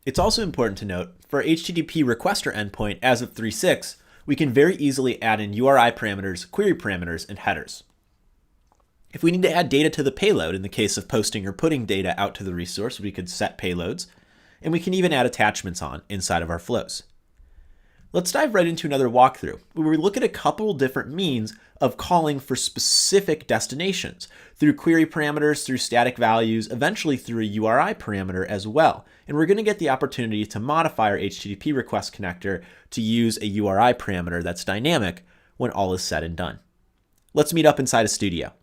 It's also important to note, for our HTTP requester endpoint as of 3.6, we can very easily add in URI parameters, query parameters, and headers. If we need to add data to the payload, in the case of posting or putting data out to the resource, we could set payloads, and we can even add attachments on inside of our flows. Let's dive right into another walkthrough, where we look at a couple different means of calling for specific destinations, through query parameters, through static values, eventually through a URI parameter as well. And we're going to get the opportunity to modify our HTTP request connector to use a URI parameter that's dynamic when all is said and done. Let's meet up inside a studio.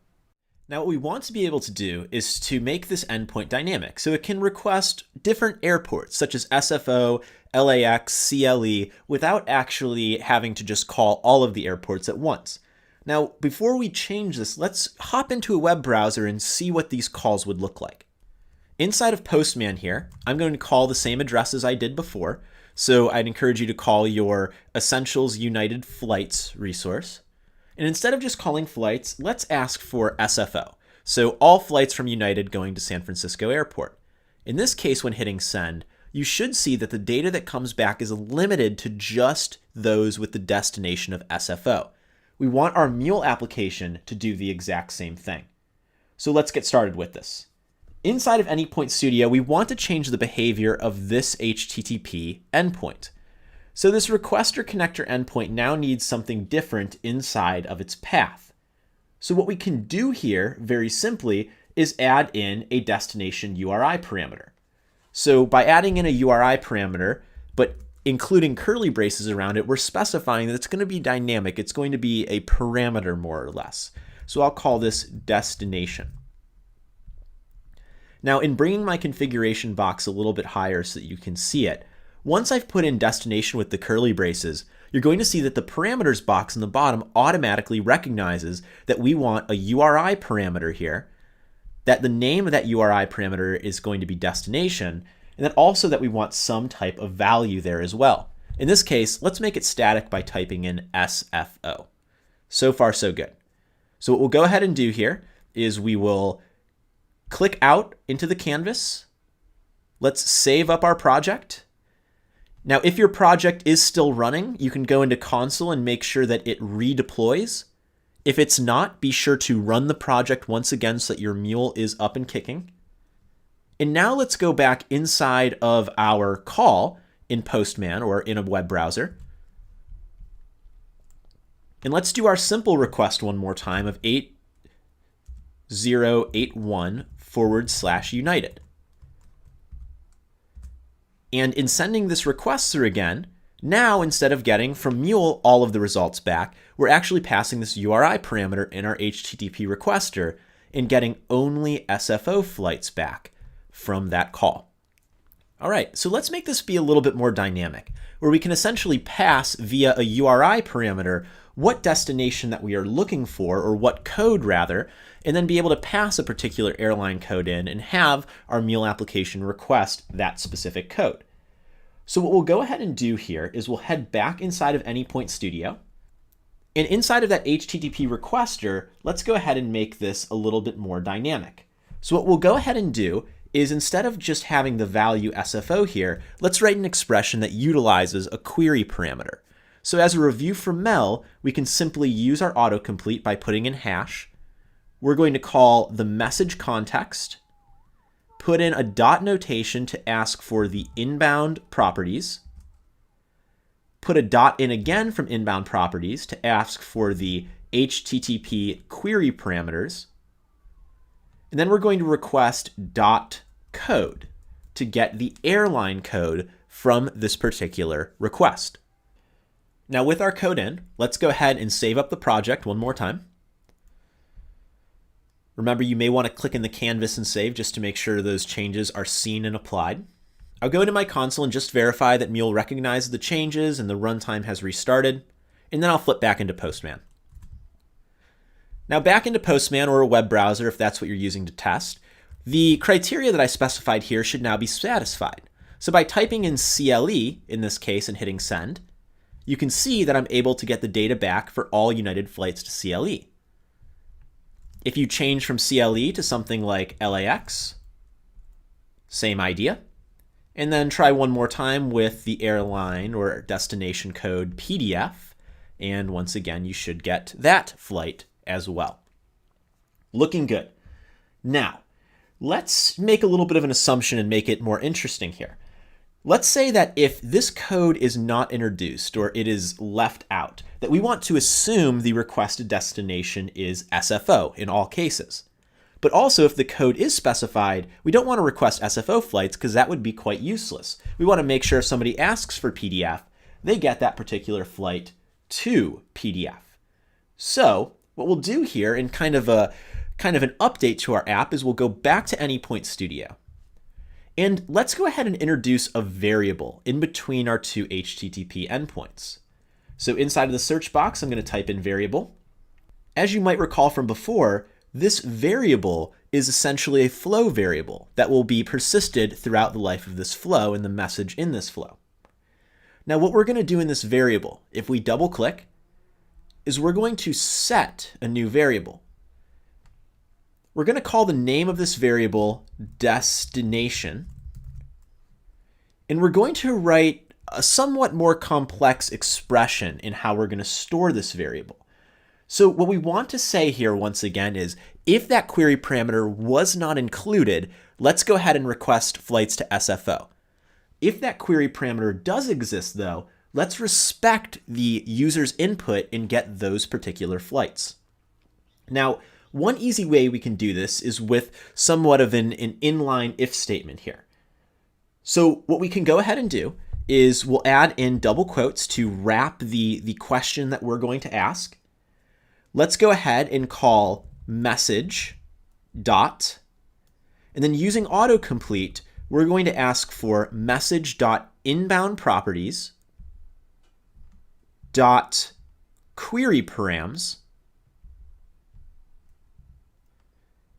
Now, what we want to be able to do is to make this endpoint dynamic, so it can request different airports such as SFO, LAX, CLE, without actually having to just call all of the airports at once. Now, before we change this, let's hop into a web browser and see what these calls would look like. Inside of Postman here, I'm going to call the same address as I did before, so I'd encourage you to call your Essentials United Flights resource. And instead of just calling flights, let's ask for SFO. So all flights from United going to San Francisco Airport. In this case, when hitting send, you should see that the data that comes back is limited to just those with the destination of SFO. We want our Mule application to do the exact same thing. So let's get started with this. Inside of Anypoint Studio, we want to change the behavior of this HTTP endpoint. So this requester connector endpoint now needs something different inside of its path. So what we can do here, very simply, is add in a destination URI parameter. So by adding in a URI parameter, but including curly braces around it, we're specifying that it's going to be dynamic. It's going to be a parameter, more or less. So I'll call this destination. Now, in bringing my configuration box a little bit higher so that you can see it, once I've put in destination with the curly braces, you're going to see that the parameters box in the bottom automatically recognizes that we want a URI parameter here, that the name of that URI parameter is going to be destination, and then also that we want some type of value there as well. In this case, let's make it static by typing in SFO. So far, so good. So what we'll go ahead and do here is we will click out into the canvas. Let's save up our project. Now, if your project is still running, you can go into console and make sure that it redeploys. If it's not, be sure to run the project once again so that your mule is up and kicking. And now let's go back inside of our call in Postman or in a web browser. And let's do our simple request one more time of 8081/United. And in sending this request through again, now instead of getting from Mule all of the results back, we're actually passing this URI parameter in our HTTP requester and getting only SFO flights back from that call. All right, so let's make this be a little bit more dynamic, where we can essentially pass via a URI parameter what destination that we are looking for, or what code rather, and then be able to pass a particular airline code in and have our Mule application request that specific code. So what we'll go ahead and do here is we'll head back inside of Anypoint Studio. And inside of that HTTP requester, let's go ahead and make this a little bit more dynamic. So what we'll go ahead and do is, instead of just having the value SFO here, let's write an expression that utilizes a query parameter. So as a review from Mel, we can simply use our autocomplete by putting in hash. We're going to call the message context, put in a dot notation to ask for the inbound properties, put a dot in again from inbound properties to ask for the HTTP query parameters, and then we're going to request dot code to get the airline code from this particular request. Now with our code in, let's go ahead and save up the project one more time. Remember, you may want to click in the canvas and save just to make sure those changes are seen and applied. I'll go into my console and just verify that Mule recognizes the changes and the runtime has restarted, and then I'll flip back into Postman. Now back into Postman or a web browser, if that's what you're using to test, the criteria that I specified here should now be satisfied. So by typing in CLE in this case and hitting send, you can see that I'm able to get the data back for all United flights to CLE. If you change from CLE to something like LAX, same idea. And then try one more time with the airline or destination code PDF. And once again, you should get that flight as well. Looking good. Now, let's make a little bit of an assumption and make it more interesting here. Let's say that if this code is not introduced or it is left out, that we want to assume the requested destination is SFO in all cases. But also, if the code is specified, we don't want to request SFO flights because that would be quite useless. We want to make sure if somebody asks for PDF, they get that particular flight to PDF. So what we'll do here in kind of an update to our app is we'll go back to Anypoint Studio. And let's go ahead and introduce a variable in between our two HTTP endpoints. So inside of the search box, I'm going to type in variable. As you might recall from before, this variable is essentially a flow variable that will be persisted throughout the life of this flow and the message in this flow. Now what we're going to do in this variable, if we double click, is we're going to set a new variable. We're going to call the name of this variable destination, and we're going to write a somewhat more complex expression in how we're going to store this variable. So what we want to say here once again is if that query parameter was not included, let's go ahead and request flights to SFO. If that query parameter does exist though, let's respect the user's input and get those particular flights. Now, one easy way we can do this is with somewhat of an inline if statement here. So what we can go ahead and do is we'll add in double quotes to wrap the question that we're going to ask. Let's go ahead and call message dot, and then using autocomplete, we're going to ask for message.inboundProperties dot query params.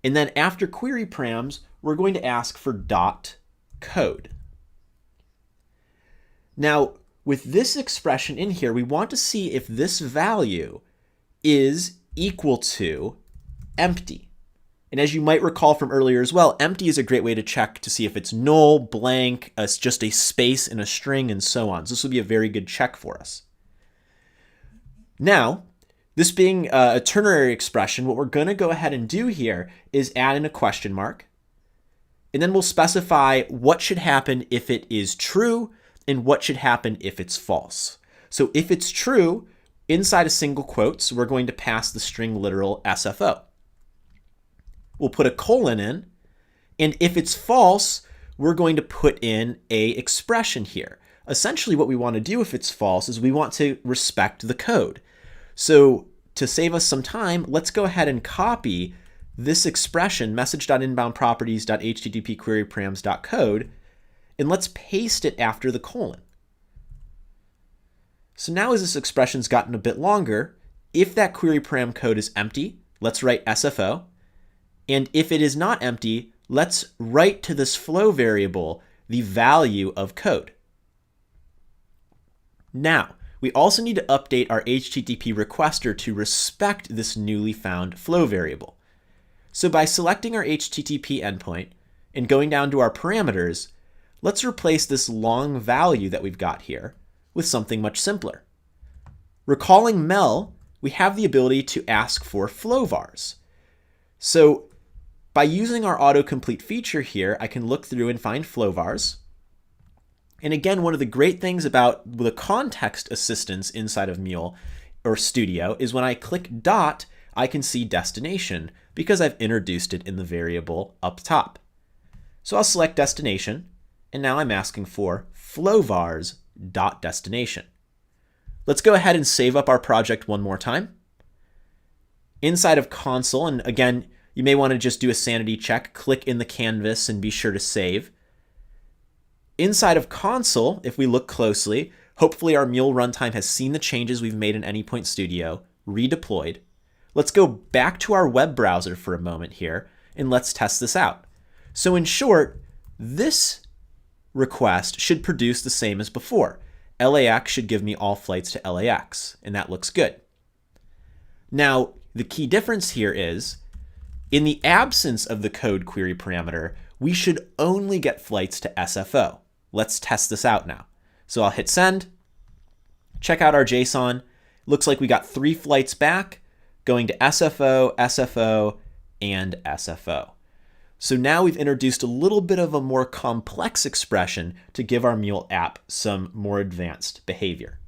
And then after query params, we're going to ask for dot code. Now, with this expression in here, we want to see if this value is equal to empty. And as you might recall from earlier as well, empty is a great way to check to see if it's null, blank, it's just a space in a string, and so on. So this will be a very good check for us. Now, this being a ternary expression, what we're going to go ahead and do here is add in a question mark. And then we'll specify what should happen if it is true and what should happen if it's false. So if it's true, inside of single quotes, we're going to pass the string literal SFO. We'll put a colon in. And if it's false, we're going to put in a expression here. Essentially what we want to do if it's false is we want to respect the code. So to save us some time, let's go ahead and copy this expression, message.inboundproperties.http_queryparams.code, and let's paste it after the colon. So now as this expression's gotten a bit longer, if that query param code is empty, let's write SFO. And if it is not empty, let's write to this flow variable the value of code. Now, we also need to update our HTTP requester to respect this newly found flow variable. So by selecting our HTTP endpoint and going down to our parameters, let's replace this long value that we've got here with something much simpler. Recalling Mel, we have the ability to ask for flow vars. So by using our autocomplete feature here, I can look through and find flow vars. And again, one of the great things about the context assistance inside of Mule or Studio is when I click dot, I can see destination because I've introduced it in the variable up top. So I'll select destination, and now I'm asking for flowvars.destination. Let's go ahead and save up our project one more time. Inside of console, and again, you may want to just do a sanity check, click in the canvas and be sure to save. Inside of console, if we look closely, hopefully our Mule runtime has seen the changes we've made in Anypoint Studio, redeployed. Let's go back to our web browser for a moment here, and let's test this out. So in short, this request should produce the same as before. LAX should give me all flights to LAX, and that looks good. Now, the key difference here is, in the absence of the code query parameter, we should only get flights to SFO. Let's test this out now. So I'll hit send, check out our JSON. Looks like we got 3 flights back, going to SFO, SFO, and SFO. So now we've introduced a little bit of a more complex expression to give our Mule app some more advanced behavior.